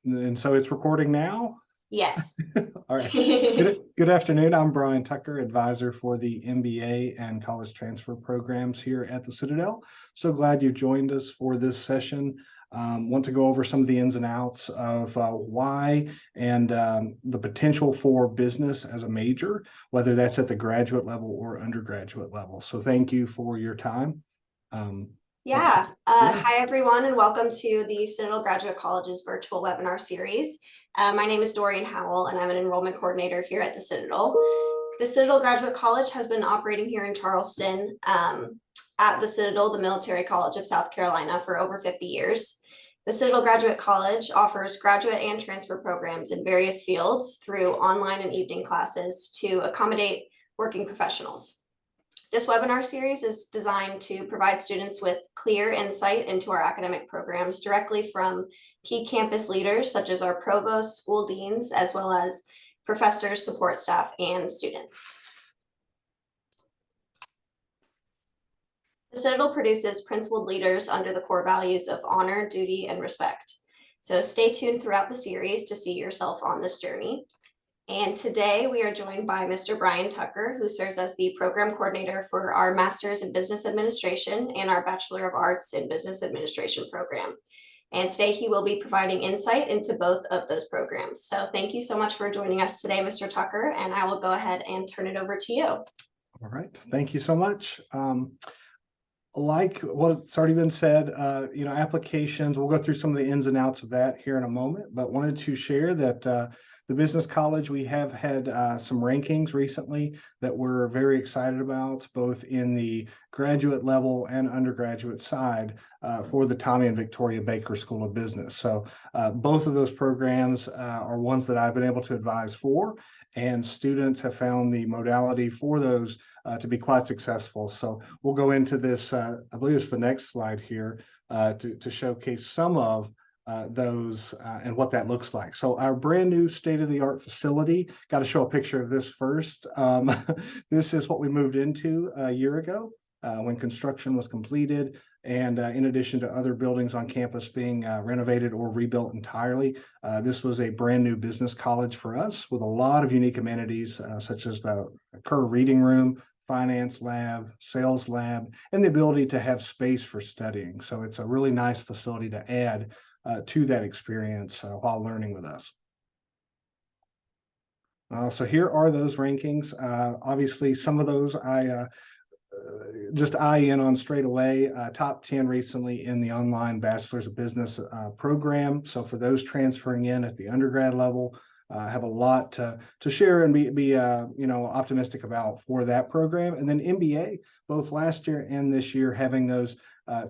And so it's recording now? Yes. All right. Good afternoon. I'm Brian Tucker, advisor for the MBA and college transfer programs here at the Citadel. So glad you joined us for this session. Want to go over some of the ins and outs of why and the potential for business as a major, whether that's at the graduate level or undergraduate level. So thank you for your time. Hi, everyone, and welcome to the Citadel Graduate College's virtual webinar series. My name is Dorian Howell, and I'm an enrollment coordinator here at the Citadel. The Citadel Graduate College has been operating here in Charleston at the Citadel, the Military College of South Carolina, for over 50 years. The Citadel Graduate College offers graduate and transfer programs in various fields through online and evening classes to accommodate working professionals. This webinar series is designed to provide students with clear insight into our academic programs directly from key campus leaders such as our provosts, school deans, as well as professors, support staff, and students. The Citadel produces principled leaders under the core values of honor, duty, and respect. So stay tuned throughout the series to see yourself on this journey. And today we are joined by Mr. Brian Tucker, who serves as the program coordinator for our Master's in Business Administration and our Bachelor of Arts in Business Administration program. And today he will be providing insight into both of those programs. So thank you so much for joining us today, Mr. Tucker, and I will go ahead and turn it over to you. All right, thank you so much. Like what's already been said, applications, we'll go through some of the ins and outs of that here in a moment, but wanted to share that the business college, we have had some rankings recently that we're very excited about, both in the graduate level and undergraduate side for the Tommy and Victoria Baker School of Business. So both of those programs are ones that I've been able to advise for, and students have found the modality for those to be quite successful. So we'll go into this, I believe it's the next slide here, to showcase some of those and what that looks like. So our brand new state-of-the-art facility, got to show a picture of this first. This is what we moved into a year ago when construction was completed. And in addition to other buildings on campus being renovated or rebuilt entirely, this was a brand new business college for us with a lot of unique amenities such as the Kerr Reading Room, finance lab, sales lab, and the ability to have space for studying. So it's a really nice facility to add to that experience while learning with us. So here are those rankings. Obviously, some of those I just eye in on straight away. Top 10 recently in the online Bachelor's of Business program. So for those transferring in at the undergrad level, have a lot to share and be optimistic about for that program. And then MBA, both last year and this year, having those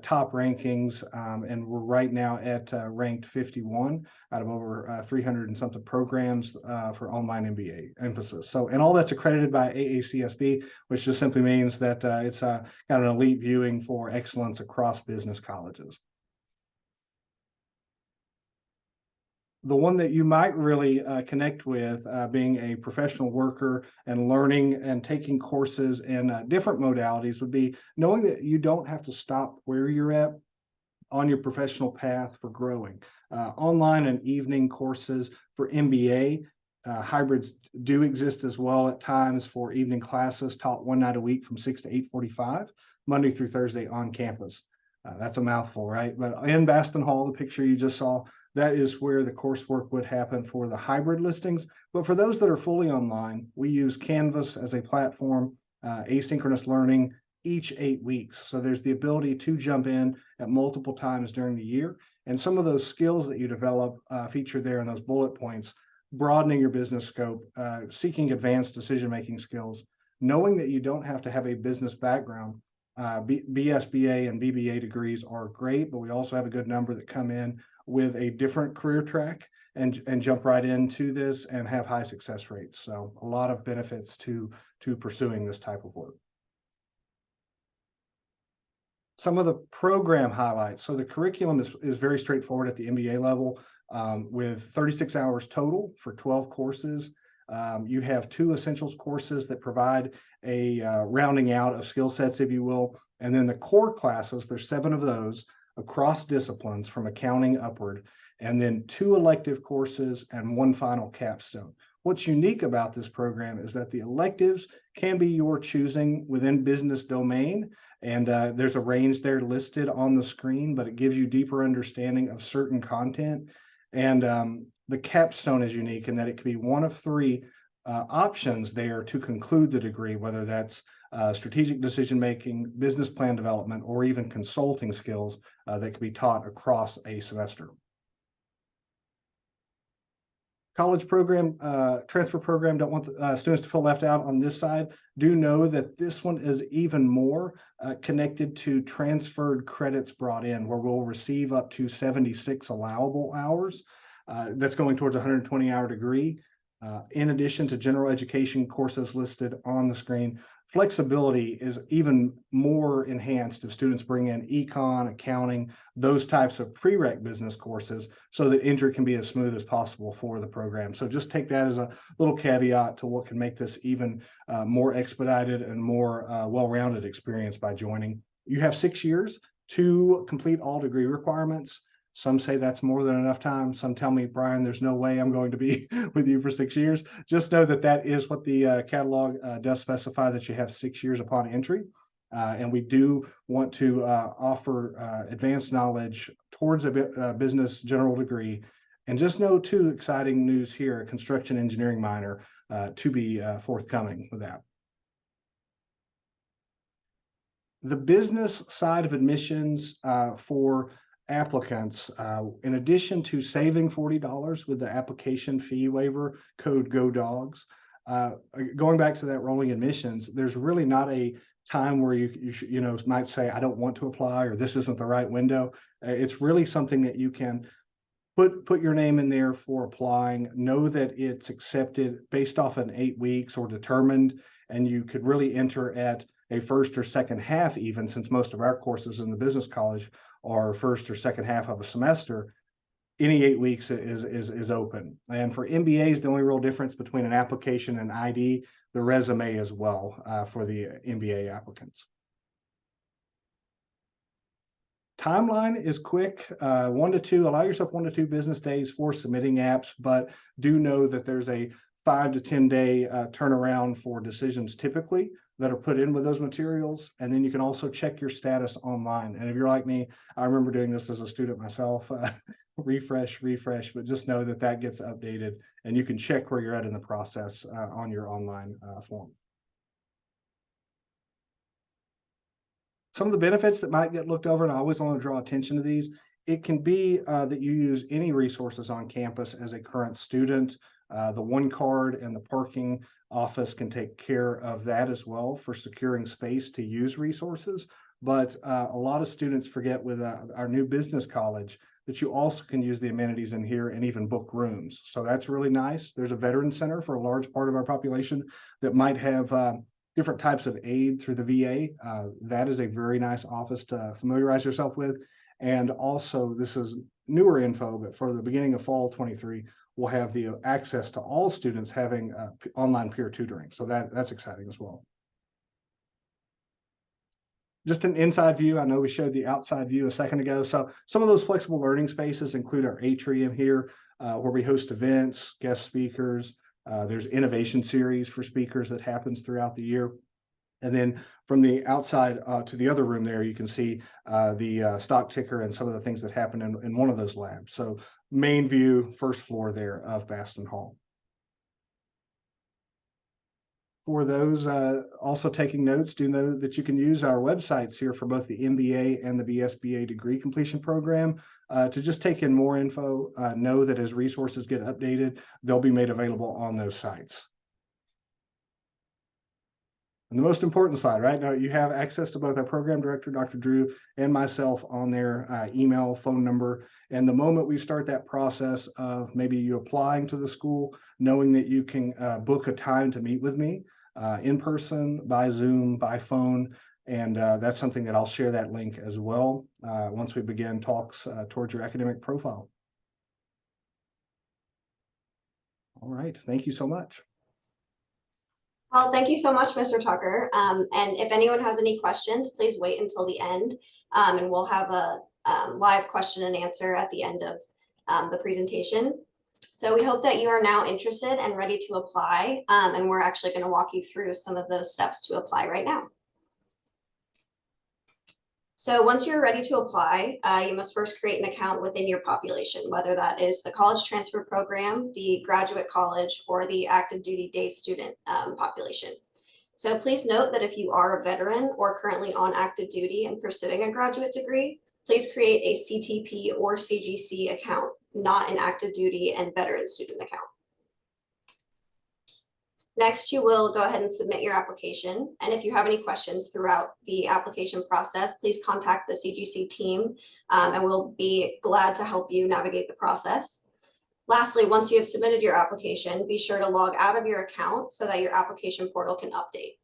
top rankings, and we're right now at ranked 51 out of over 300 and something programs for online MBA emphasis. So, and all that's accredited by AACSB, which just simply means that it's got an elite viewing for excellence across business colleges. The one that you might really connect with being a professional worker and learning and taking courses in different modalities would be knowing that you don't have to stop where you're at on your professional path for growing. Online and evening courses for MBA, hybrids do exist as well at times for evening classes taught one night a week from 6 to 8:45, Monday through Thursday on campus. That's a mouthful, right? But in Baston Hall, the picture you just saw, that is where the coursework would happen for the hybrid listings. But for those that are fully online, we use Canvas as a platform, asynchronous learning each 8 weeks. So there's the ability to jump in at multiple times during the year. And some of those skills that you develop featured there in those bullet points, broadening your business scope, seeking advanced decision-making skills, knowing that you don't have to have a business background. BSBA and BBA degrees are great, but we also have a good number that come in with a different career track and jump right into this and have high success rates. So a lot of benefits to pursuing this type of work. Some of the program highlights. So the curriculum is very straightforward at the MBA level with 36 hours total for 12 courses. You have 2 essentials courses that provide a rounding out of skill sets, if you will. And then the core classes, there's 7 of those across disciplines from accounting upward. and then 2 elective courses and 1 final capstone. What's unique about this program is that the electives can be your choosing within business domain, and there's a range there listed on the screen, but it gives you deeper understanding of certain content. And the capstone is unique in that it could be one of 3 options there to conclude the degree, whether that's strategic decision making, business plan development, or even consulting skills that can be taught across a semester. College program, transfer program, don't want students to feel left out on this side. Do know that this one is even more connected to transferred credits brought in, where we'll receive up to 76 allowable hours. That's going towards a 120-hour degree. In addition to general education courses listed on the screen, flexibility is even more enhanced if students bring in econ, accounting, those types of prereq business courses, so that entry can be as smooth as possible for the program. So just take that as a little caveat to what can make this even more expedited and more well-rounded experience by joining. You have 6 years to complete all degree requirements. Some say that's more than enough time. Some tell me, Brian, there's no way I'm going to be with you for 6 years. Just know that that is what the catalog does specify, that you have 6 years upon entry. And we do want to offer advanced knowledge towards a business general degree. And just know, too, exciting news here, a construction engineering minor to be forthcoming with that. The business side of admissions for applicants, in addition to saving $40 with the application fee waiver code GODOGS, going back to that rolling admissions, there's really not a time where you might say, I don't want to apply, or this isn't the right window. It's really something that you can put your name in there for applying, know that it's accepted based off an 8 weeks or determined, and you could really enter at a first or second half, even since most of our courses in the business college are first or second half of a semester. Any 8 weeks is open. And for MBAs, the only real difference between an application and ID, the resume as well for the MBA applicants. Timeline is quick, 1 to 2. Allow yourself 1 to 2 business days for submitting apps, but do know that there's a 5 to 10 day turnaround for decisions typically that are put in with those materials. And then you can also check your status online. And if you're like me, I remember doing this as a student myself, refresh, but just know that that gets updated and you can check where you're at in the process on your online form. Some of the benefits that might get looked over, and I always want to draw attention to these, it can be that you use any resources on campus as a current student. The one card and the parking office can take care of that as well for securing space to use resources. But a lot of students forget with our new business college that you also can use the amenities in here and even book rooms. So that's really nice. There's a veteran center for a large part of our population that might have different types of aid through the VA. That is a very nice office to familiarize yourself with. And also, this is newer info, but for the beginning of fall 23, we'll have the access to all students having online peer tutoring. So that's exciting as well. Just an inside view. I know we showed the outside view a second ago. So some of those flexible learning spaces include our atrium here, where we host events, guest speakers. There's innovation series for speakers that happens throughout the year. And then from the outside to the other room there, you can see the stock ticker and some of the things that happen in one of those labs. So main view, first floor there of Baston Hall. For those also taking notes, do know that you can use our websites here for both the MBA and the BSBA degree completion program to just take in more info. Know that as resources get updated, they'll be made available on those sites. And the most important slide, right now, you have access to both our program director, Dr. Drew, and myself on their email, phone number. And the moment we start that process of maybe you applying to the school, knowing that you can book a time to meet with me in person, by Zoom, by phone. And that's something that I'll share that link as well once we begin talks towards your academic profile. All right, thank you so much. Well, thank you so much, Mr. Tucker. And if anyone has any questions, please wait until the end, and we'll have a live question and answer at the end of the presentation. So we hope that you are now interested and ready to apply, and we're actually going to walk you through some of those steps to apply right now. So once you're ready to apply, you must first create an account within your population, whether that is the college transfer program, the graduate college, or the active duty day student population. So please note that if you are a veteran or currently on active duty and pursuing a graduate degree, please create a CTP or CGC account, not an active duty and veteran student account. Next, you will go ahead and submit your application. And if you have any questions throughout the application process, please contact the CGC team and we'll be glad to help you navigate the process. Lastly, once you have submitted your application, be sure to log out of your account so that your application portal can update.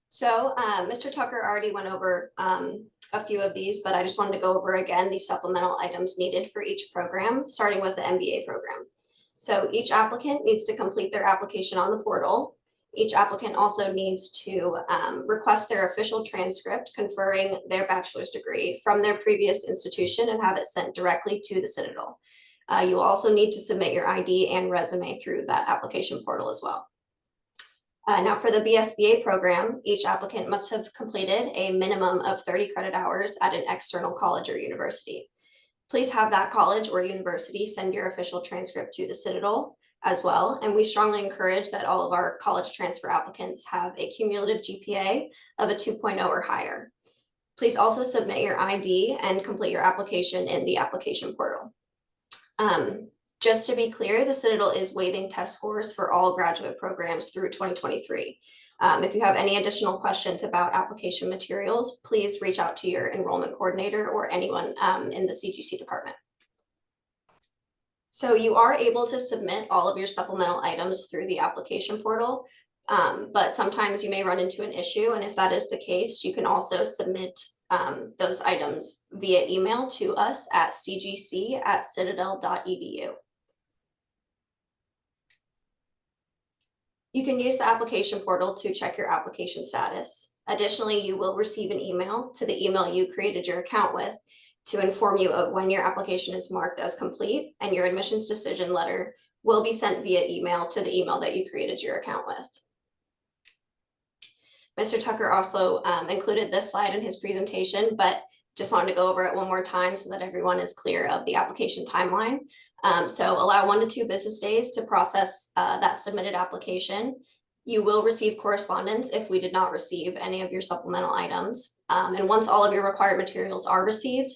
So Mr. Tucker already went over a few of these, but I just wanted to go over again the supplemental items needed for each program, starting with the MBA program. So each applicant needs to complete their application on the portal. Each applicant also needs to request their official transcript conferring their bachelor's degree from their previous institution and have it sent directly to the Citadel. You will also need to submit your ID and resume through that application portal as well. Now for the BSBA program, each applicant must have completed a minimum of 30 credit hours at an external college or university. Please have that college or university send your official transcript to the Citadel as well. And we strongly encourage that all of our college transfer applicants have a cumulative GPA of a 2.0 or higher. Please also submit your ID and complete your application in the application portal. Just to be clear, the Citadel is waiving test scores for all graduate programs through 2023. If you have any additional questions about application materials, please reach out to your enrollment coordinator or anyone in the CGC department. So you are able to submit all of your supplemental items through the application portal, but sometimes you may run into an issue. And if that is the case, you can also submit those items via email to us at cgc@citadel.edu. You can use the application portal to check your application status. Additionally, you will receive an email to the email you created your account with to inform you of when your application is marked as complete, and your admissions decision letter will be sent via email to the email that you created your account with. Mr. Tucker also included this slide in his presentation, but just wanted to go over it one more time so that everyone is clear of the application timeline. So allow 1 to 2 business days to process that submitted application. You will receive correspondence if we did not receive any of your supplemental items. And once all of your required materials are received,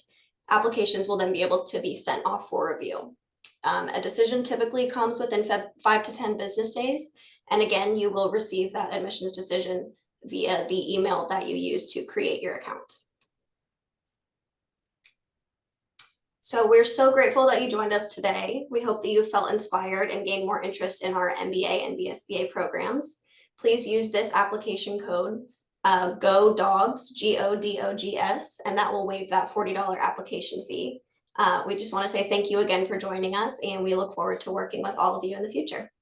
applications will then be able to be sent off for review. A decision typically comes within 5 to 10 business days. And again, you will receive that admissions decision via the email that you use to create your account. So we're so grateful that you joined us today. We hope that you felt inspired and gained more interest in our MBA and BSBA programs. Please use this application code, GODOGS, GODOGS, and that will waive that $40 application fee. We just want to say thank you again for joining us, and we look forward to working with all of you in the future.